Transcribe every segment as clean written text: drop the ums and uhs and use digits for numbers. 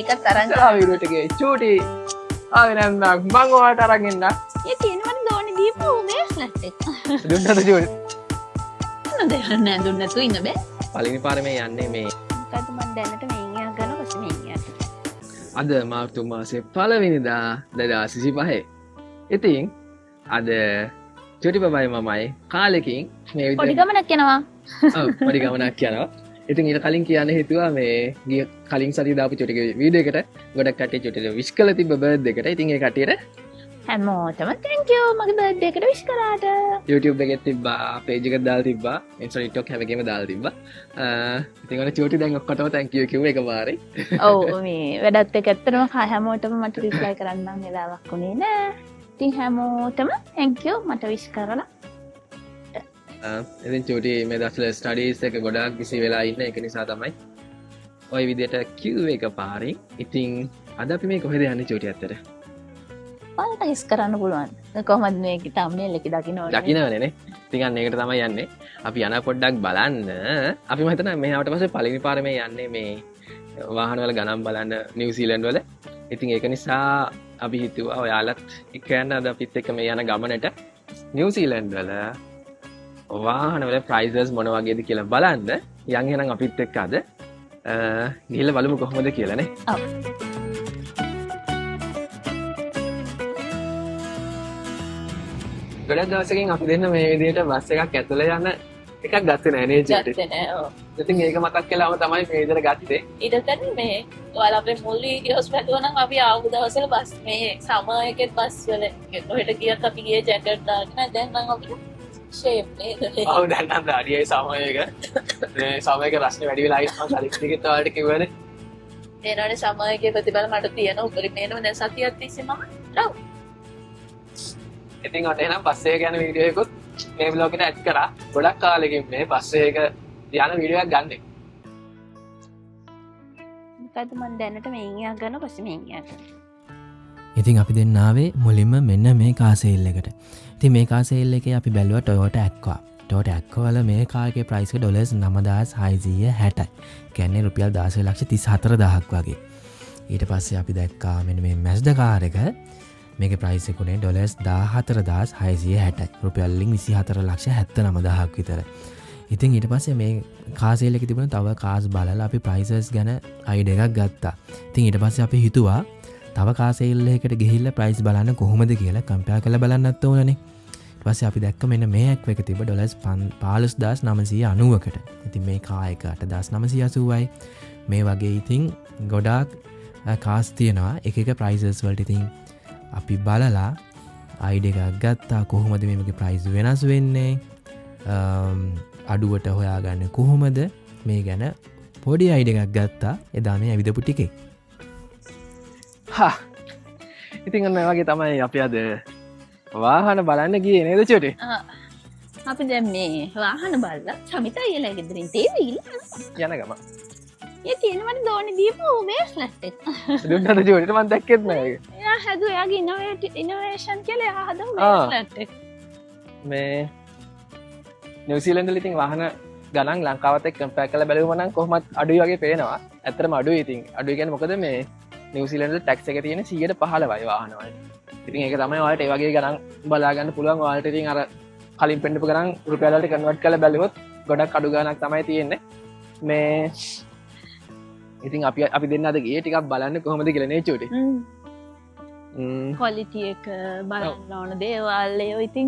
මේකත් අරන් වීඩියෝ එකේ චූටි ආවේ නැන්දක් මං ඔයාලට අරන් එන්න ඒ තියෙනවනේ දෝනි දීපු බේස්ලට් එක. දුන්නද චූටි නේද නෑ දුන්න නැතු ඉන්න බෑ. පළවෙනි පාරේ මේ යන්නේ මේ මොකද මම දැනට මේන් යක් ගන්න පස්සේ මේන් යක්. අද මාර්තු මාසේ පළවෙනිදා 2025. ඉතින් අද චූටි බබයි මමයි කාලෙකින් මේ පොඩි ගමනක් යනවා. ඔව් පොඩි ගමනක් යනවා. ඉතින් ඊට කලින් කියන්න හිතුවා මේ ගිය කලින් සතිය දාපු චූටිගේ වීඩියෝ එකට ගොඩක් කට්ටිය චූටිට විශ් කරලා තිබ්බ බර්ත්ඩේ එකට. ඉතින් ඒ කට්ටියට හැමෝටම thank you මගේ බර්ත්ඩේ එකට විශ් කරාට. YouTube එකේ තිබ්බා, page එකට දාලා තිබ්බා, Insta TikTok හැම එකෙම දාලා තිබ්බා. ඉතින් ඔන්න චූටි දැන් ඔක්කොටම thank you කිව්ව එකපාරේ. ඔව් මේ වැඩත් එක්ක ඇත්තටම හැමෝටම මට රිප්ලයි කරන්න නම් වෙලාවක් උනේ නෑ. ඉතින් හැමෝටම thank you මට විශ් කරලා. ඉතින් චූටි මේ දවස්වල ස්ටඩීස් එක ගොඩාක් බිසි වෙලා ඉන්න එක නිසා තමයි ওই විදිහට කිව්වේ එකපාරින්. ඉතින් අද අපි මේ කොහෙද යන්නේ චූටි අතට? ඔයාලට හිස් කරන්න පුළුවන්. කොහොමද මේක thumbnail එකේ දකින්න ඕනේ? දකින්නවනේ නේ. ඉතින් අන්න ඒකට තමයි යන්නේ. අපි යන පොඩ්ඩක් බලන්න. අපි මම හිතනවා මේ ආවට පස්සේ පළවෙනි පාරේ මේ යන්නේ මේ වාහන වල ගණන් බලන්න නිව්සීලන්ත වල. ඉතින් ඒක නිසා අපි හිතුවා ඔයාලත් එක්ක යන්න අද අපිත් එක්ක මේ යන ගමනට නිව්සීලන්ත වල වාහන වල ප්‍රයිසස් මොන වගේද කියලා බලන්න. යන් එහෙනම් අපිත් එක්ක අද ගිහලා බලමු කොහොමද කියලා නේ. ඔව්. ගොඩක් දවසකින් අපි දෙන්න මේ විදිහට බස් එකක් ඇතුළේ යන එකක් ගත්තේ නැහැ නේ චූටි. ගත්තේ නෑ. ඔව්. ඉතින් ඒක මතක් කළාම තමයි මේ විදිහට ගත්තේ. ඊට පස්සේ මේ ඔයාලා අපේ මුල් වීඩියෝස් බැලුවා නම් අපි ආපු දවස්වල බස් මේ සමර් එකේ බස් වල කොහෙට ගියත් අපි ගියේ ජැකට් දාගෙන දැන් නම් අපිට ෂේප් නේද? ඔව් දැන් නම් දාඩියයි සමයක මේ සමයක රස්නේ වැඩි වෙලා ඉන්නවා කලින් ටිකෙත් ඔයාලට කිව්වනේ. එනවනේ සමර් එකේ ප්‍රතිඵල මට තියෙනවා. උගරි මේනම දැන් සතියක් තිස්සේ මම රව්. ඉතින් ඔන්න එහෙනම් බස් එක යන වීඩියෝ එකකුත් මේ බ්ලොග් එකට ඇඩ් කරා. ගොඩක් කාලෙකින් මේ බස් එක යන වීඩියෝ එකක් ගන්නෙ. මොකද මම දැනට මේන් යක් ගන්න පස්සේ මේන් යක්. ඉතින් අපි දෙන්න ආවේ මුලින්ම මෙන්න මේ කාර් සේල් එකට. ඉතින් මේ කාර් සේල් එකේ අපි බැලුවා Toyota Aqua. Toyota Aqua වල මේ කාර් එකේ ප්‍රයිස් එක $9660. කියන්නේ රුපියල් 16,34,000ක් වගේ. ඊට පස්සේ අපි දැක්කා මෙන්න මේ Mazda කාර් එක. මේකේ ප්‍රයිස් එක උනේ $14,660. රුපියල් 24,79,000ක් විතර. ඉතින් ඊට පස්සේ මේ කාර් සේල් එකේ තිබුණ තව කාර්ස් බලලා අපි ප්‍රයිසස් ගැන අයිඩියා එකක් ගත්තා. ඉතින් ඊට පස්සේ අපි හිතුවා තව කාර් සේල් එකකට ගිහිල්ලා ප්‍රයිස් බලන්න කොහොමද කියලා කම්පෙයාර් කරලා බලන්නත් ඕනනේ. ඊට පස්සේ අපි දැක්ක මෙන්න මේ එක තිබ්බ $15,990කට. ඉතින් මේ කාර් එක 8,980යි. මේ වගේ ඉතින් ගොඩාක් කාර්ස් තියෙනවා. එක එක ප්‍රයිසස් වලට ඉතින් අපි බලලා අයිඩියා එකක් ගත්තා කොහොමද මේකේ ප්‍රයිස් වෙනස් වෙන්නේ. අඩුවට හොයාගන්න කොහොමද මේ ගැන පොඩි අයිඩියා එකක් ගත්තා එදා මේ ඇවිදපු ටිකේ. හා ඉතින් ඔන්න වගේ තමයි අපි අද වාහන බලන්න ගියේ නේද චූටි? අපි දැන් මේ වාහන බලලා සමිතා අයියලා ගෙදරින් තේවි යන ගම. ඒ තියෙනවනේ දෝනි දීපු බේස්ලට් එක. දුන්නද චූටිට මම දැක්කෙත් නෑ ඒක. එයා හැදුවා එයාගේ ඉනෝවේෂන් කියලා එයා හදමු බේස්ලට් එක. මේ නිව්සීලන්ත වල ඉතින් වාහන ගණන් ලංකාවත් එක්ක කම්පෙයාර් කරලා බලුවම නම් කොහොමත් අඩුයි වගේ පේනවා. ඇත්තටම අඩුයි ඉතින්. අඩුයි කියන්නේ මොකද මේ නිව්සීලන්ත වල ටැක්ස් එක තියෙන්නේ 115යි වාහන වල. ඉතින් ඒක තමයි ඔයාලට ඒ වගේ ගණන් බලා ගන්න පුළුවන්. ඔයාලට ඉතින් අර කලින් පෙන්නපු ගණන් රුපියල් වලට කන්වර්ට් කරලා බැලුවොත් ගොඩක් අඩු ගණනක් තමයි තියෙන්නේ. මේ ඉතින් අපි දෙන්න අද ගියේ ටිකක් බලන්න කොහොමද කියලා නේ චූටි. ක්වොලිටි එක බලන්න ඕන දේවල් ඒවා ඉතින්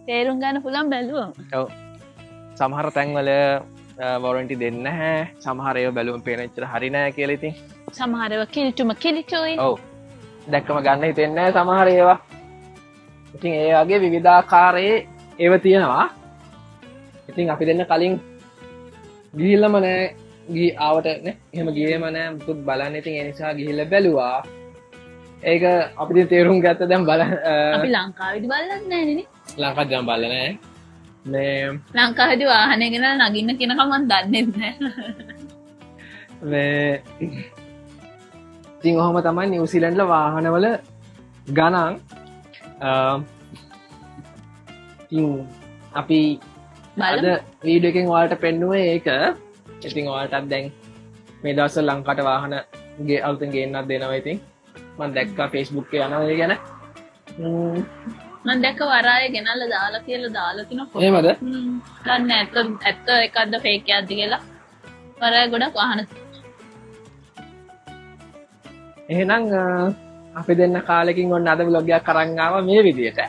තේරුම් ගන්න පුළුවන් බැලුවම. ඔව්. සමහර තැන්වල වොරන්ටි දෙන්නේ නැහැ. සමහර ඒවා බැලුවම පේන එච්චර හරි නැහැ කියලා ඉතින්. සමහර ඒවා කිලිටුයි. ඔව්. දැක්කම ගන්න හිතෙන්නේ නැහැ සමහර ඒවා. ඉතින් ඒ වගේ විවිධාකාරයේ ඒවා තියෙනවා. ඉතින් අපි දෙන්න කලින් ගිහිල්ලාම නැහැ. ආවට නේ. එහෙම ගියේම නැහැ. මුකුත් බලන්න ඉතින් ඒ නිසා ගිහිල්ලා බැලුවා. ඒක අපිට තේරුම් ගත්ත දැන් බලන්න අපි ලංකාවේදී බලලත් නැහැ නේ. ලංකාවේ දැන් බලලා නැහැ. මේ ලංකාවේදී වාහනේ ගෙනලා නගින්න කියනකම් මම දන්නේ නැහැ. මේ ඉතින් ඔහොම තමයි නිව්සීලන්ත වල වාහනවල ගණන් ඉතින් අපි අද වීඩියෝ එකෙන් ඔයාලට පෙන්නුවේ ඒක. ඉතින් ඔයාලටත් දැන් මේ දවස්වල ලංකාවට වාහන ගේ අලුතෙන් ගේන්නත් දෙනවා ඉතින් මම දැක්කා Facebook එකේ යනවා ඒ ගැන මම දැක්ක වරාය ගෙනල්ලා දාලා කියලා දාලා තිනවා ෆොටෝ. එහෙමද? දන්නේ ඇත්ත එකක්ද ෆේක් එකක්ද කියලා. වරාය ගොඩක් වහන. එහෙනම් අපි දෙන්න කාලෙකින් ඔන්න අද vlog එකක් අරන් ආවා මේ විදියට.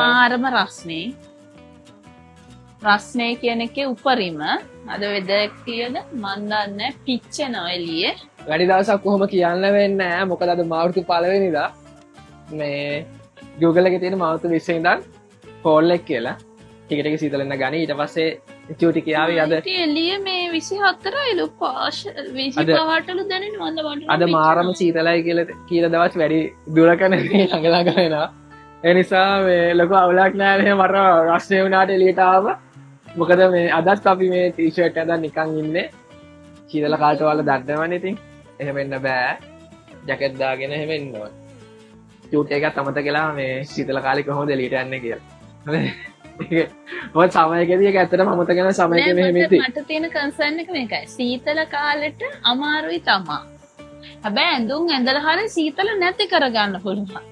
මාරම රස්නේ. රස්නේ කියන එකේ උපරිම අද වෙදර් කියද මන් දන්නේ පිච්චෙනවා එළියේ. වැඩි දවසක් කොහොම කියන්න වෙන්නේ නැහැ. මොකද අද මාර්තු 1 වෙනිදා මේ Google එකේ තියෙන මාර්තු 20 ඉඳන් ෆෝල් එක කියලා ටිකට් එක සීතල වෙන ගනි. ඊට පස්සේ චූටි කියාවි අද ඉතින් එළියේ මේ 24යිලු පාෂ 25ටලු දැනෙන්නේ මන්ද වඩ. අද මාරම සීතලයි කියලා දවස් වැඩි දුරක නෙමෙයි ළඟ ළඟ වෙනවා. ඒ නිසා මේ ලොකු අවුලක් නැහැ නේ මට රස්නේ වුණාට එළියට ආව. මොකද මේ අදත් අපි මේ ටී-ෂර්ට් එකෙන් නිකන් ඉන්නේ. සීතල කාලට වල දන්නවනේ ඉතින්. එහෙම වෙන්න බෑ. ජැකට් දාගෙන එහෙම ඉන්න ඕන. චූට් එකත් අමතකලා මේ සීතල කාලේ කොහොමද එළියට යන්නේ කියලා. මොකද සමයකදී ඒක ඇත්තටම අමතකන සමයක මෙහෙම ඉති. මට තියෙන කන්සර්න් එක මේකයි. සීතල කාලෙට අමාරුයි තමා. හැබැයි ඇඳුම් ඇඳලා හරිය සීතල නැති කරගන්න පුළුවන්.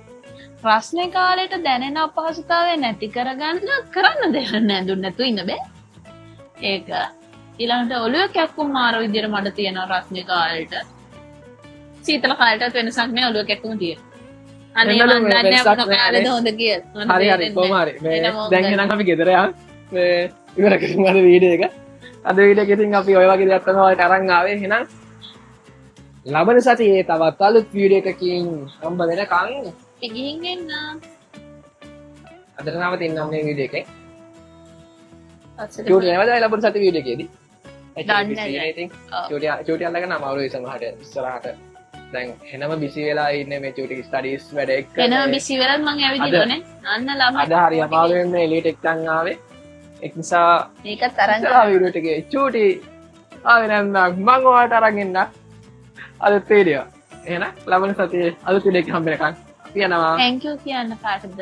රස්නේ කාලෙට දැනෙන අපහසුතාවය නැති කරන්න දෙයක් නෑ. ඇඳුම් නැතුව ඉන්න බෑ. ඒක ඊළඟට ඔළුව කැක්කුම් මාර විදියට මට තියෙනවා රස්නේ කාලෙට. සීතල කාලෙටත් වෙනසක් නෑ ඔළුව කැක්කුම තියෙනවා. අනේ මන් දන්නේ මොන කාලෙද හොඳ කියලා. හරි හරි කොහොම හරි මේ දැන් එහෙනම් අපි ගෙදර යන් මේ ඉවර කරමු අද වීඩියෝ එක. අද වීඩියෝ එකෙන් ඉතින් අපි ඔය වගේ දෙයක් තමයි ඔයාලට අරන් ආවේ. එහෙනම් ලබන සතියේ තවත් අලුත් වීඩියෝ එකකින් හම්බ වෙනකන් අපි ගිහින් එන්න. අදට නවතින්නම් මේ වීඩියෝ එකෙන්. අස්සට චූටි නේද ලබන සති වීඩියෝ එකේදී. දන්නේ නැහැ. ඉතින් චූටි අල්ලගෙන අමාරුයි සමහරට ඉස්සරහට. දැන් එනම බිසි වෙලා ඉන්නේ මේ චූටි ස්ටඩීස් වැඩ එක්ක. එනවා බිසි වෙලත් මං ඇවිදිනවනේ. අන්න ළමයි. අද හරි අමාරු වෙන්නේ එළියට එක්කන් ආවේ. ඒක නිසා මේකත් අරන් ඉස්සරහ වීඩියෝ එකේ චූටි ආවේ නැත්නම් මම ඔයාලට අරන් එන්න. අලුත් වීඩියෝ. එහෙනම් ලබන සතියේ අලුත් වීඩියෝ එක හම්බ වෙනකන් අපි යනවා. thank you කියන්න කාටද?